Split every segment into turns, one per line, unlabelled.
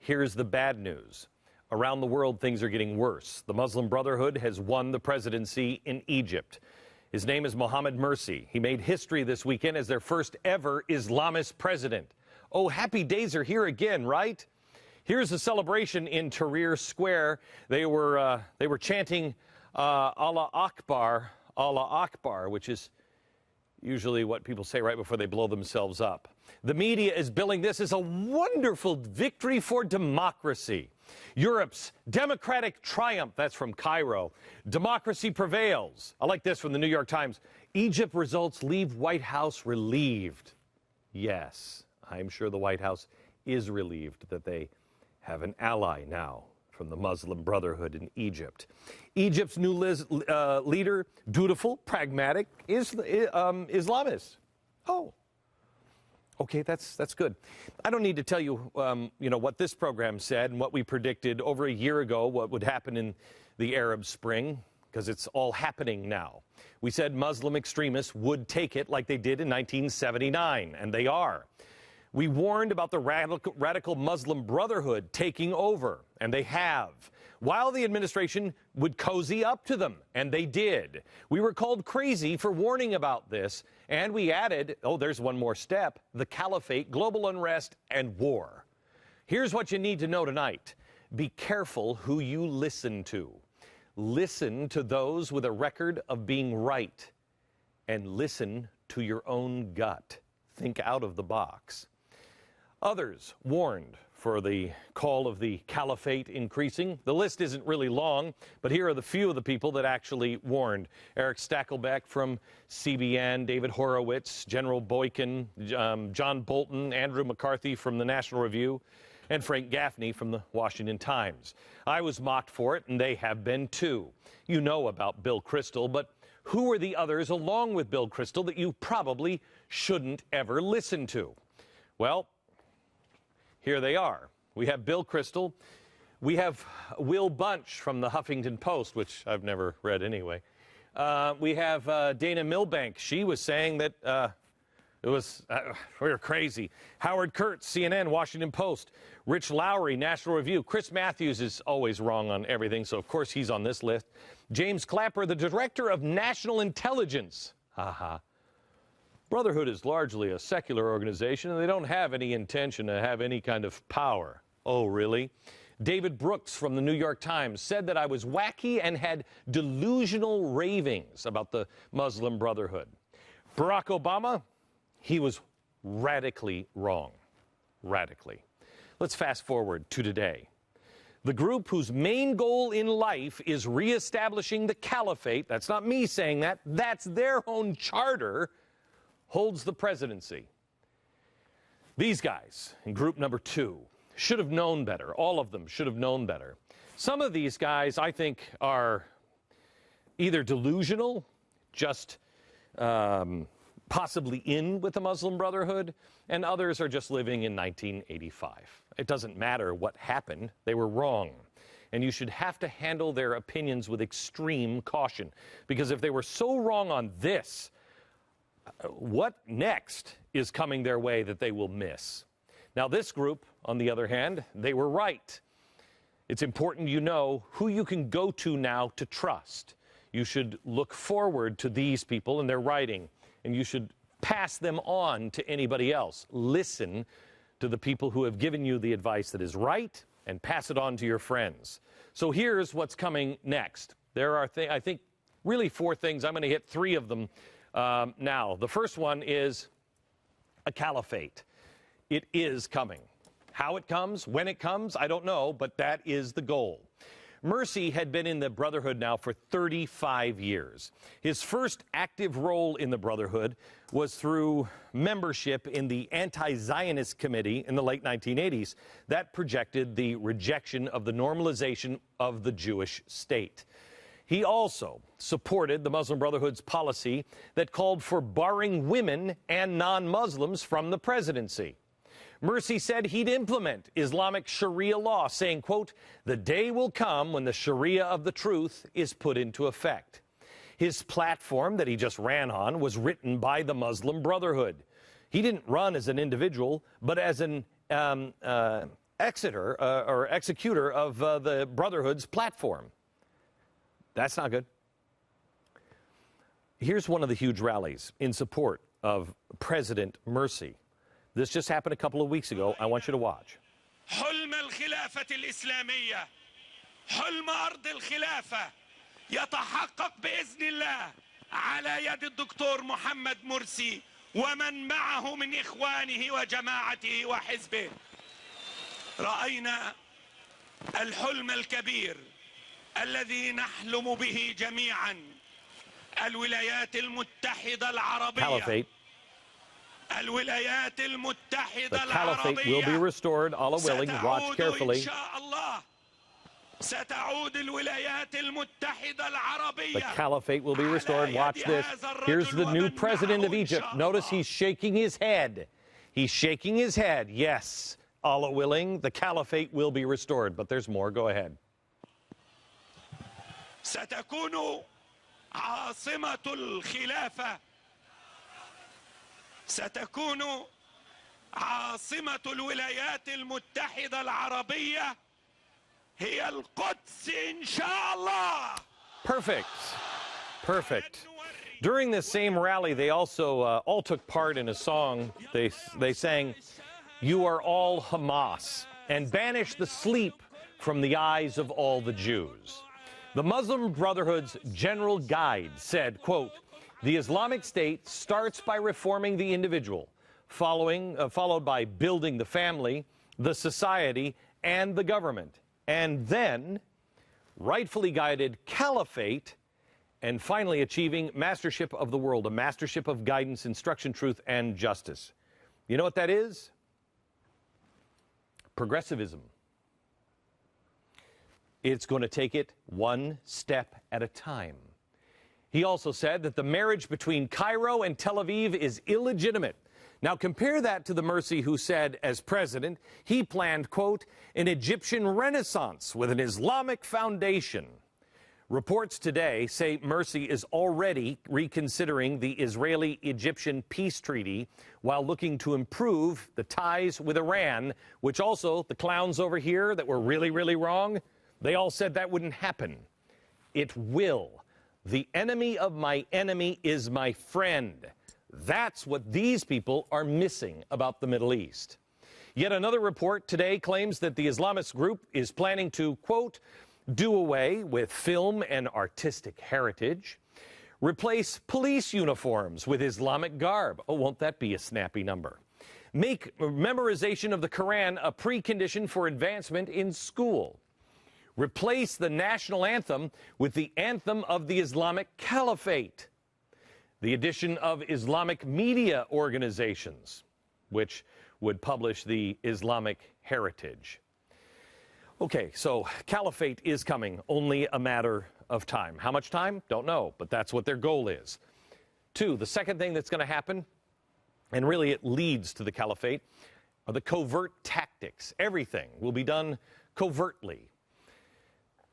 Here's the bad news. Around the world, things are getting worse. The Muslim Brotherhood has won the presidency in Egypt. His name is Mohamed Morsi. He made history this weekend as their first ever Islamist president. Oh, happy days are here again, right? Here's a celebration in Tahrir Square. They were chanting Allah Akbar, which is usually what people say right before they blow themselves up. The media is billing this as a wonderful victory for democracy. Europe's democratic triumph. That's from Cairo. Democracy prevails. I like this from the New York Times. Egypt results leave White House relieved. Yes, I'm sure the White House is relieved that they have an ally now from the Muslim Brotherhood in Egypt. Egypt's new leader, dutiful, pragmatic, Islamist. Oh. Okay, that's good. I don't need to tell you, what this program said and what we predicted over a year ago, what would happen in the Arab Spring, because it's all happening now. We said Muslim extremists would take it like they did in 1979, and they are. We warned about the radical Muslim Brotherhood taking over, and they have, while the administration would cozy up to them, and they did. We were called crazy for warning about this, and we added, there's one more step, the caliphate, global unrest, and war. Here's what you need to know tonight. Be careful who you listen to. Listen to those with a record of being right, and listen to your own gut. Think out of the box. Others warned for the call of the caliphate increasing. The list isn't really long, but here are the few of the people that actually warned. Eric Stakelbeck from CBN, David Horowitz, General Boykin, John Bolton, Andrew McCarthy from the National Review, and Frank Gaffney from the Washington Times. I was mocked for it, and they have been too. You know about Bill Kristol, but who are the others along with Bill Kristol that you probably shouldn't ever listen to? Well, here they are. We have Bill Kristol. We have Will Bunch from the Huffington Post, which I've never read anyway. We have Dana Milbank. She was saying that we were crazy. Howard Kurtz, CNN, Washington Post. Rich Lowry, National Review. Chris Matthews is always wrong on everything, so of course he's on this list. James Clapper, the Director of National Intelligence. Brotherhood is largely a secular organization, and they don't have any intention to have any kind of power. Oh, really? David Brooks from the New York Times said that I was wacky and had delusional ravings about the Muslim Brotherhood. Barack Obama, he was radically wrong. Radically. Let's fast forward to today. The group whose main goal in life is reestablishing the caliphate, that's not me saying that, that's their own charter, holds the presidency. These guys in group number 2 should have known better. All of them should have known better. Some of these guys, I think, are either delusional, just possibly in with the Muslim Brotherhood, and others are just living in 1985. It doesn't matter what happened. They were wrong. And you should have to handle their opinions with extreme caution, because if they were so wrong on this, what next is coming their way that they will miss? Now, this group, on the other hand, they were right. It's important you know who you can go to now to trust. You should look forward to these people and their writing, and you should pass them on to anybody else. Listen to the people who have given you the advice that is right, and pass it on to your friends. So here's what's coming next. There are, I think, really 4 things. I'm going to hit 3 of them now. The first one is a caliphate. It is coming. How it comes, when it comes, I don't know, but that is the goal. Morsi had been in the Brotherhood now for 35 years. His first active role in the Brotherhood was through membership in the Anti-Zionist Committee in the late 1980s. That projected the rejection of the normalization of the Jewish state. He also supported the Muslim Brotherhood's policy that called for barring women and non-Muslims from the presidency. Morsi said he'd implement Islamic Sharia law, saying, quote, "The day will come when the Sharia of the truth is put into effect." His platform that he just ran on was written by the Muslim Brotherhood. He didn't run as an individual, but as an executor of the Brotherhood's platform. That's not good. Here's one of the huge rallies in support of President Morsi. This just happened a couple of weeks ago. I want you to watch.
حلم الخلافة الإسلامية حلم أرض الخلافة يتحقق بإذن الله على يد الدكتور محمد مرسي ومن معه من إخوانه وجماعته وحزبه. رأينا الحلم الكبير الذي نحلم به جميعا. الولايات المتحدة العربية. الولايات المتحدة
The caliphate will be restored. Allah willing. Watch carefully.
ستعود الولايات المتحدة العربية.
The caliphate will be restored. Watch this. Here's the new president of Egypt. Notice he's shaking his head. He's shaking his head. Yes, Allah willing, the caliphate will be restored. But there's more. Go ahead.
ستكون عاصمة الخلافة ستكون عاصمة الولايات المتحدة العربية هي القدس إن شاء الله.
Perfect. Perfect. During this same rally, they also all took part in a song. They sang, "You are all Hamas," and banish the sleep from the eyes of all the Jews. The Muslim Brotherhood's general guide said, quote, "The Islamic State starts by reforming the individual, followed by building the family, the society, and the government, and then rightfully guided caliphate, and finally achieving mastership of the world, a mastership of guidance, instruction, truth, and justice." You know what that is? Progressivism. It's going to take it one step at a time. He also said that the marriage between Cairo and Tel Aviv is illegitimate. Now compare that to the Morsi who said, as president, he planned, quote, "an Egyptian renaissance with an Islamic foundation." Reports today say Morsi is already reconsidering the Israeli-Egyptian peace treaty while looking to improve the ties with Iran, which also, the clowns over here that were really, really wrong, they all said that wouldn't happen. It will. The enemy of my enemy is my friend. That's what these people are missing about the Middle East. Yet another report today claims that the Islamist group is planning to, quote, "do away with film and artistic heritage, replace police uniforms with Islamic garb." Oh, won't that be a snappy number? Make memorization of the Quran a precondition for advancement in school. Replace the national anthem with the anthem of the Islamic Caliphate. The addition of Islamic media organizations, which would publish the Islamic heritage. Okay, so Caliphate is coming, only a matter of time. How much time? Don't know, but that's what their goal is. Two, the second thing that's going to happen, and really it leads to the Caliphate, are the covert tactics. Everything will be done covertly.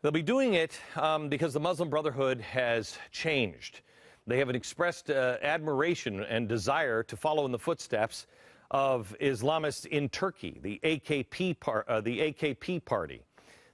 They'll be doing it because the Muslim Brotherhood has changed. They have expressed admiration and desire to follow in the footsteps of Islamists in Turkey, the AKP party.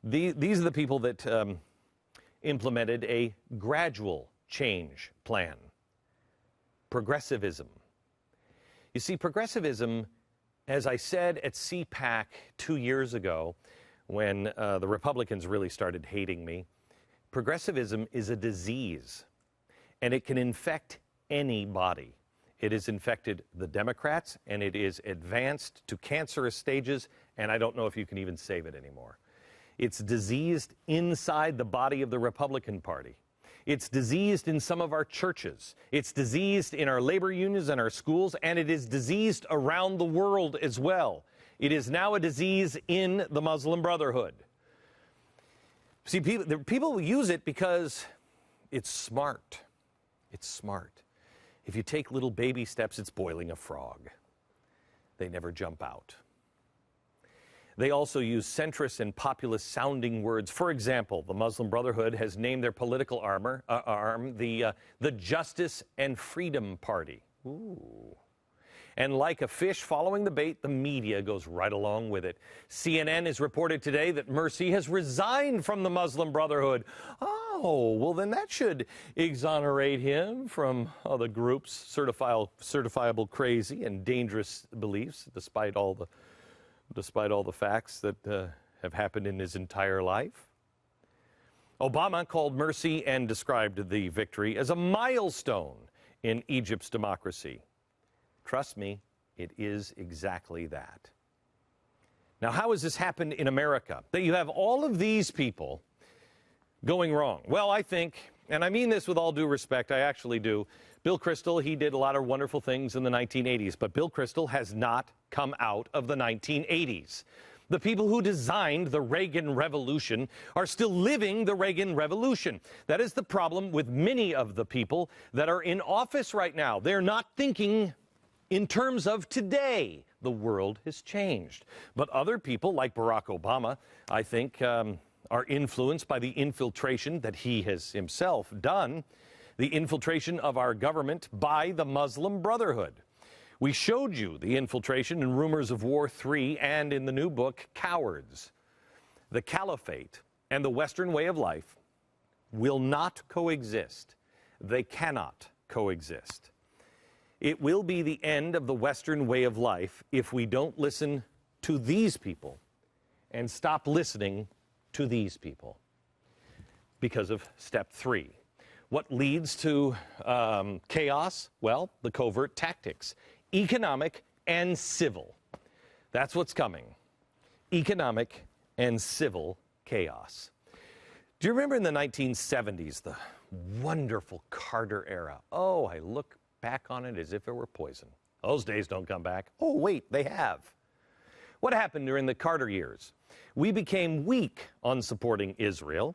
These are the people that implemented a gradual change plan. Progressivism. You see, progressivism, as I said at CPAC 2 years ago, when the Republicans really started hating me, progressivism is a disease, and it can infect anybody. It has infected the Democrats, and it is advanced to cancerous stages, and I don't know if you can even save it anymore. It's diseased inside the body of the Republican Party. It's diseased in some of our churches. It's diseased in our labor unions and our schools, and it is diseased around the world as well. It is now a disease in the Muslim Brotherhood. See, people use it because it's smart. It's smart. If you take little baby steps, it's boiling a frog. They never jump out. They also use centrist and populist sounding words. For example, the Muslim Brotherhood has named their political arm the Justice and Freedom Party. Ooh. And like a fish following the bait, the media goes right along with it. CNN has reported today that Morsi has resigned from the Muslim Brotherhood. Oh, well, then that should exonerate him from the group's certifiable crazy and dangerous beliefs, despite all the facts that have happened in his entire life. Obama called Morsi and described the victory as a milestone in Egypt's democracy. Trust me, it is exactly that. Now, how has this happened in America, that you have all of these people going wrong? Well, I think, and I mean this with all due respect, I actually do. Bill Kristol, he did a lot of wonderful things in the 1980s, but Bill Kristol has not come out of the 1980s. The people who designed the Reagan Revolution are still living the Reagan Revolution. That is the problem with many of the people that are in office right now. They're not thinking in terms of today. The world has changed. But other people, like Barack Obama, I think, are influenced by the infiltration that he has himself done, the infiltration of our government by the Muslim Brotherhood. We showed you the infiltration in Rumors of War 3 and in the new book, Cowards. The caliphate and the Western way of life will not coexist. They cannot coexist. It will be the end of the Western way of life if we don't listen to these people and stop listening to these people because of step 3. What leads to chaos? Well, the covert tactics, economic and civil. That's what's coming. Economic and civil chaos. Do you remember in the 1970s, the wonderful Carter era? Oh, I look back on it as if it were poison. Those days don't come back. Oh, wait, they have. What happened during the Carter years? We became weak on supporting Israel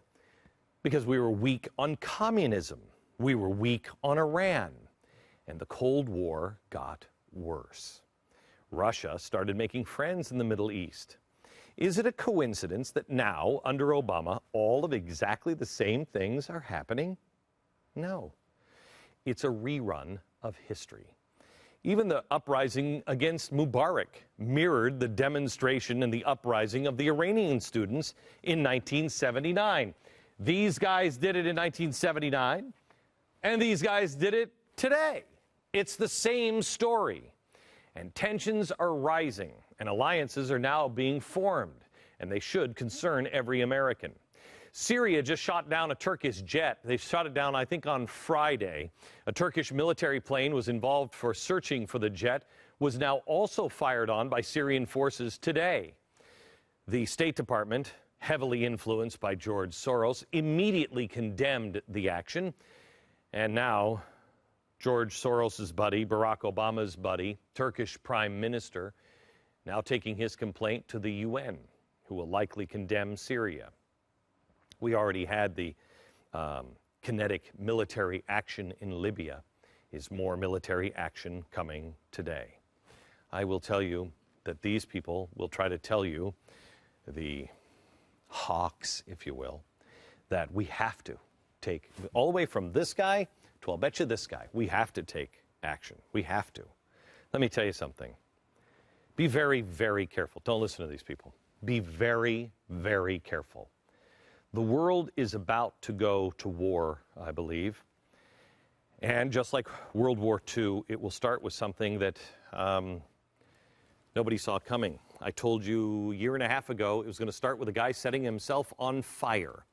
because we were weak on communism. We were weak on Iran. And the Cold War got worse. Russia started making friends in the Middle East. Is it a coincidence that now, under Obama, all of exactly the same things are happening? No. It's a rerun of history. Even the uprising against Mubarak mirrored the demonstration and the uprising of the Iranian students in 1979. These guys did it in 1979, and these guys did it today. It's the same story. And tensions are rising, and alliances are now being formed, and they should concern every American. Syria just shot down a Turkish jet. They shot it down, I think, on Friday. A Turkish military plane was involved for searching for the jet, was now also fired on by Syrian forces today. The State Department, heavily influenced by George Soros, immediately condemned the action. And now George Soros's buddy, Barack Obama's buddy, Turkish Prime Minister, now taking his complaint to the UN, who will likely condemn Syria. We already had the kinetic military action in Libya. Is more military action coming today? I will tell you that these people will try to tell you, the hawks, if you will, that we have to take, all the way from this guy to I'll bet you this guy, we have to take action. We have to. Let me tell you something. Be very, very careful. Don't listen to these people. Be very, very careful. The world is about to go to war, I believe. And just like World War II, it will start with something that nobody saw coming. I told you a year and a half ago it was going to start with a guy setting himself on fire.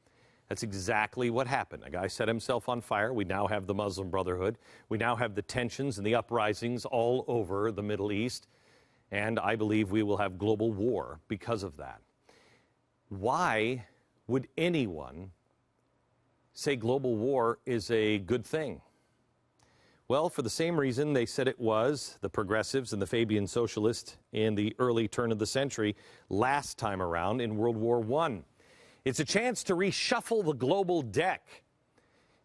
That's exactly what happened. A guy set himself on fire. We now have the Muslim Brotherhood. We now have the tensions and the uprisings all over the Middle East. And I believe we will have global war because of that. Why would anyone say global war is a good thing? Well, for the same reason they said it was, the progressives and the Fabian socialists in the early turn of the century last time around in World War I. It's a chance to reshuffle the global deck.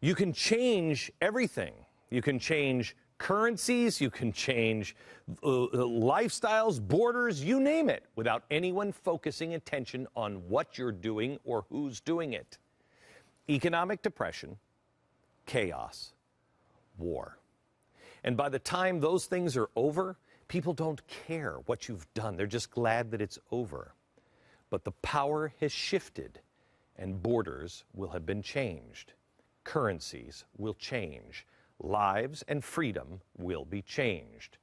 You can change everything. You can change currencies, you can change lifestyles, borders, you name it, without anyone focusing attention on what you're doing or who's doing it. Economic depression, chaos, war. And by the time those things are over, People don't care what you've done. They're just glad that it's over. But the power has shifted, and borders will have been changed. Currencies will change. Lives and freedom will be changed.